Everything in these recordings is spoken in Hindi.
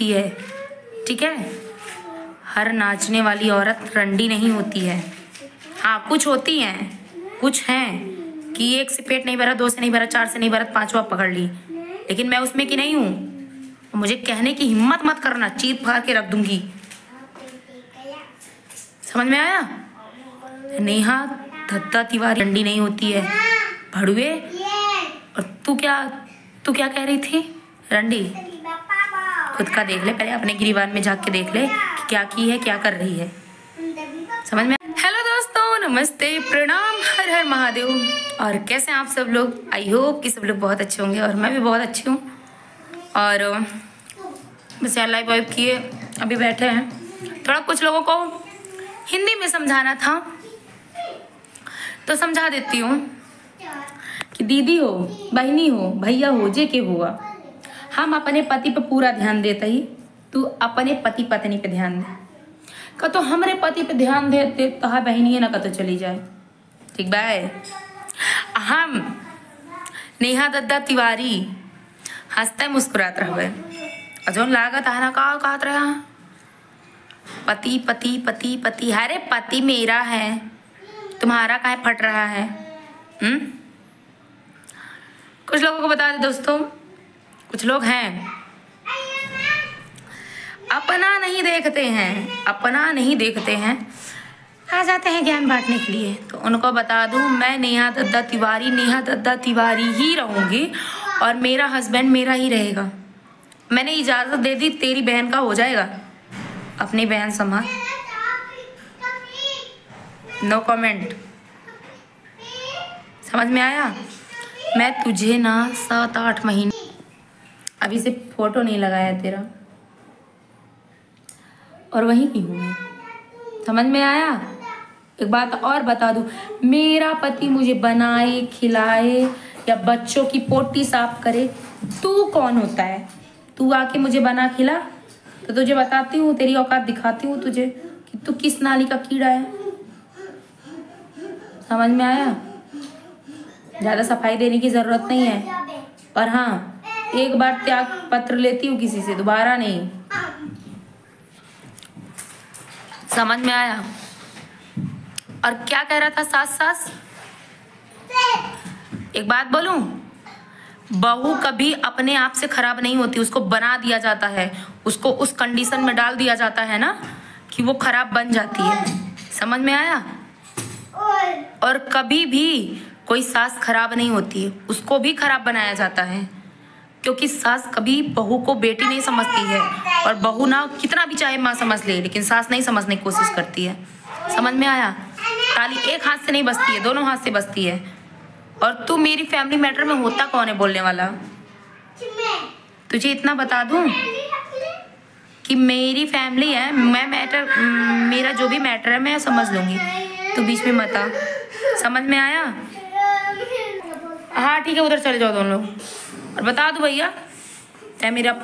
होती है, ठीक है। हर नाचने वाली औरत रंडी नहीं होती है। हाँ, कुछ होती हैं, कुछ हैं कि एक से पेट नहीं भरा, दो से नहीं भरा, चार से नहीं भरा, पांचवा पकड़ ली, लेकिन मैं उसमें की नहीं हूँ। मुझे कहने की हिम्मत मत करना, चीर फाड़ के रख दूंगी। समझ में आया? नेहा दत्ता तिवारी रंडी नहीं होती है, भड़ुए। और तू क्या कह रही थी? रंडी? खुद का देख ले पहले, अपने गिरीवान में झांक के देख ले कि क्या की है, क्या कर रही है। समझ में? हेलो दोस्तों, नमस्ते, प्रणाम, हर हर महादेव। और कैसे हैं आप सब लोग? आई होप कि सब लोग बहुत अच्छे होंगे और मैं भी बहुत अच्छी हूँ। और बस यार लाइव वाइव किए अभी बैठे हैं। थोड़ा कुछ लोगों को हिंदी में समझाना था तो समझा देती हूँ कि दीदी हो, बहनी हो, भैया हो, जे के हुआ, हम अपने पति पे पूरा ध्यान देते ही, तू अपने पति पत्नी पे ध्यान दे। का तो हमारे पति पे ध्यान दे कहा बहनी है ना, का तो चली जाए, ठीक बाय। हम नेहा दत्ता तिवारी हंसते मुस्कुराते रहे और जो लागत है ना का कहत रहा पति पति पति पति। अरे पति मेरा है, तुम्हारा काहे फट रहा है? कुछ लोगों को बता दे दोस्तों, कुछ लोग हैं अपना नहीं देखते हैं, आ जाते हैं ज्ञान बांटने के लिए। तो उनको बता दूं, मैं नेहा दत्ता तिवारी ही रहूंगी और मेरा हस्बैंड मेरा ही रहेगा। मैंने इजाजत दे दी, तेरी बहन का हो जाएगा, अपनी बहन संभाल। No comment. समझ में आया? मैं तुझे ना 7-8 महीने अभी से फोटो नहीं लगाया तेरा और वहीं की हूँ मैं। समझ में आया? एक बात और बता दूं, मेरा पति मुझे बनाए खिलाए या बच्चों की पोटी साफ करे, तू कौन होता है? तू आके मुझे बना खिला तो तुझे बताती हूँ, तेरी औकात दिखाती हूँ तुझे कि तू किस नाली का कीड़ा है। समझ में आया? ज़्यादा सफाई देने की ज़रूरत नहीं है। और हाँ, एक बार त्याग पत्र लेती हूँ किसी से, दोबारा नहीं। समझ में आया? और क्या कह रहा था सास? एक बात बोलूं, बहू कभी अपने आप से खराब नहीं होती, उसको बना दिया जाता है, उसको उस कंडीशन में डाल दिया जाता है ना कि वो खराब बन जाती है। समझ में आया? और कभी भी कोई सास खराब नहीं होती है, उसको भी खराब बनाया जाता है, क्योंकि सास कभी बहू को बेटी नहीं समझती है। और बहू ना कितना भी चाहे माँ समझ ले, लेकिन सास नहीं समझने की कोशिश करती है। समझ में आया? ताली एक हाथ से नहीं बजती है, दोनों हाथ से बजती है। और तू मेरी फैमिली मैटर में होता कौन है बोलने वाला? तुझे इतना बता दूं कि मेरी फैमिली है, मैं मैटर, मेरा जो भी मैटर है मैं समझ लूंगी, तू बीच में मत आ। समझ में आया? हाँ ठीक है, उधर चले जाओ दोनों लोग। और बता दो भैया, चाहे मेरा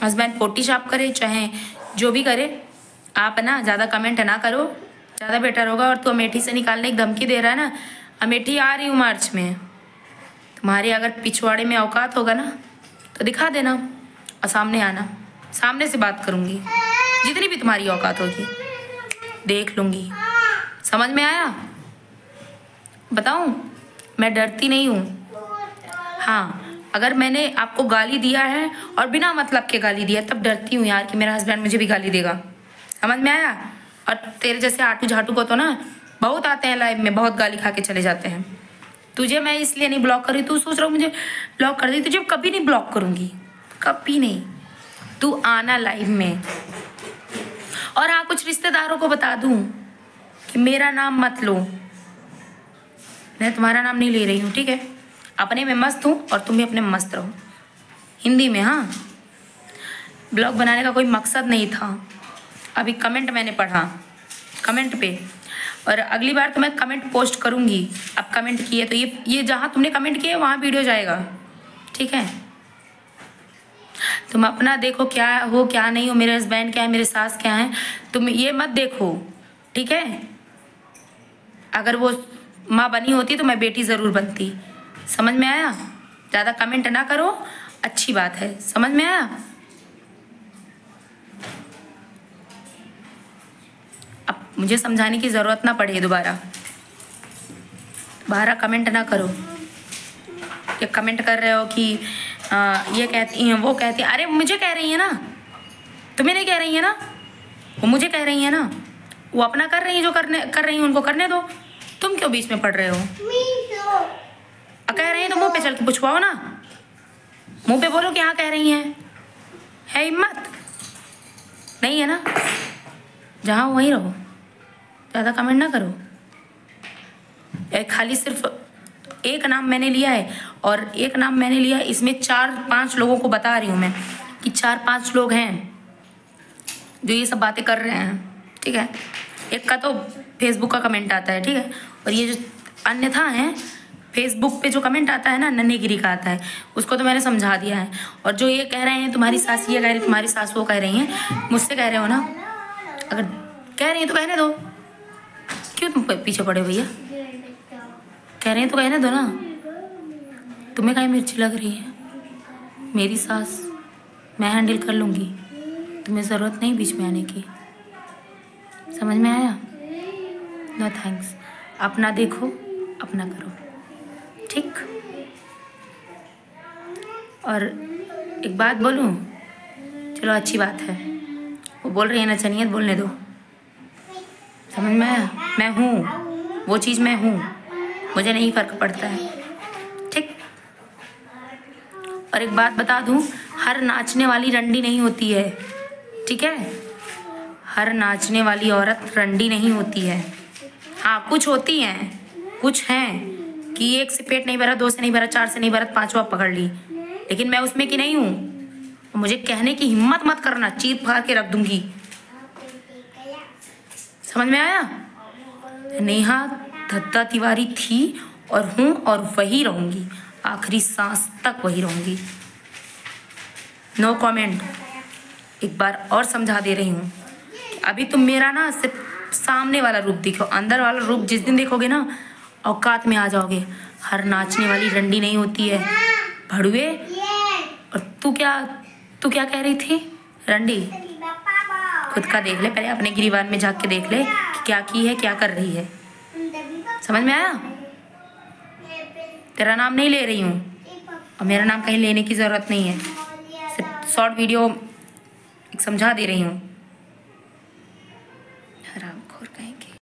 हस्बैंड पोटी साफ करे चाहे जो भी करे, आप ना ज़्यादा कमेंट ना करो, ज़्यादा बेटर होगा। और तू अमेठी से निकालने की धमकी दे रहा है ना, अमेठी आ रही हूँ मार्च में, तुम्हारे अगर पिछवाड़े में औकात होगा ना तो दिखा देना और सामने आना, सामने से बात करूँगी, जितनी भी तुम्हारी औकात होगी देख लूँगी। समझ में आया? बताऊँ, मैं डरती नहीं हूँ। हाँ, अगर मैंने आपको गाली दिया है और बिना मतलब के गाली दिया तब डरती हूँ यार कि मेरा हस्बैंड मुझे भी गाली देगा। समझ में आया? और तेरे जैसे आटू झाटू को तो ना बहुत आते हैं लाइव में, बहुत गाली खा के चले जाते हैं। तुझे मैं इसलिए नहीं ब्लॉक कर रही, तू सोच रहा हूँ मुझे ब्लॉक कर दी, तुझे कभी नहीं ब्लॉक करूँगी, कभी नहीं। तू आना लाइव में। और हाँ, कुछ रिश्तेदारों को बता दूँ कि मेरा नाम मत लो, मैं तुम्हारा नाम नहीं ले रही हूँ, ठीक है? अपने में मस्त हूँ और तुम भी अपने में मस्त रहो। हिंदी में हाँ, ब्लॉग बनाने का कोई मकसद नहीं था। अभी कमेंट मैंने पढ़ा, कमेंट पे, और अगली बार तो मैं कमेंट पोस्ट करूँगी। अब कमेंट किए तो ये जहाँ तुमने कमेंट किए वहाँ वीडियो जाएगा, ठीक है? तुम अपना देखो क्या हो क्या नहीं हो, मेरे हस्बैंड क्या है, मेरे सास क्या है, तुम ये मत देखो, ठीक है? अगर वो माँ बनी होती तो मैं बेटी ज़रूर बनती। समझ में आया? ज़्यादा कमेंट ना करो, अच्छी बात है। समझ में आया? मुझे समझाने की ज़रूरत ना पड़े दोबारा कमेंट ना करो। ये कमेंट कर रहे हो कि ये कहती हैं वो कहती हैं। अरे मुझे कह रही है ना, तुम्हें नहीं कह रही है ना, वो मुझे कह रही है ना। वो अपना कर रही है, जो कर रही है उनको करने दो। तुम क्यों बीच में पड़ रहे हो? कह रही है तो मुंह पे चल के पूछवाओ ना, मुंह पे बोलो कि हाँ कह रही हैं। है हिम्मत? नहीं है ना? जहाँ वहीं रहो, ज़्यादा कमेंट ना करो। खाली सिर्फ एक नाम मैंने लिया है, और एक नाम मैंने लिया है, इसमें 4-5 लोगों को बता रही हूँ मैं कि 4-5 लोग हैं जो ये सब बातें कर रहे हैं, ठीक है। एक का तो फेसबुक का कमेंट आता है, ठीक है, और ये जो अन्यथा हैं फेसबुक पे जो कमेंट आता है ना, नन्हेगिरी का आता है, उसको तो मैंने समझा दिया है। और जो ये कह रहे हैं तुम्हारी सास ये कह रही, तुम्हारी सास वो कह रही हैं, मुझसे कह रहे हो ना, अगर कह रही हैं तो कहने दो। क्यों तुम पीछे पड़े भैया? कह रहे हैं तो कहने दो ना। तुम्हें काहे मिर्ची लग रही है? मेरी सास मैं हैंडल कर लूँगी, तुम्हें ज़रूरत नहीं बीच में आने की। समझ में आया? No thanks. अपना देखो, अपना करो, ठीक। और एक बात बोलूं, चलो अच्छी बात है, वो बोल रही है ना चनियत, बोलने दो। समझ में आया? मैं हूँ वो चीज़, मैं हूँ, मुझे नहीं फ़र्क पड़ता है, ठीक। और एक बात बता दूं, हर नाचने वाली रंडी नहीं होती है, ठीक है। हर नाचने वाली औरत रंडी नहीं होती है। हाँ कुछ होती हैं, कुछ हैं कि 1 से पेट नहीं भरा, 2 से नहीं भरा, 4 से नहीं भरा, 5वां पकड़ ली, लेकिन मैं उसमें की नहीं हूँ। मुझे कहने की हिम्मत मत करना, चीर फाड़ के रख दूंगी। समझ में आया? नेहा दत्ता तिवारी थी और हूँ और वही रहूंगी, आखिरी सांस तक वही रहूंगी। No comment. एक बार और समझा दे रही हूँ, अभी तुम मेरा ना सिर्फ सामने वाला रूप देखो, अंदर वाला रूप जिस दिन देखोगे ना, औकात में आ जाओगे। हर नाचने वाली रंडी नहीं होती है भड़ुए। और तू क्या कह रही थी? रंडी खुद का देख ले पहले, अपने गिरीवान में झाँक के देख ले कि क्या की है, क्या कर रही है। समझ में आया? तेरा नाम नहीं ले रही हूँ, और मेरा नाम कहीं लेने की ज़रूरत नहीं है, सिर्फ शॉर्ट वीडियो समझा दे रही हूँ।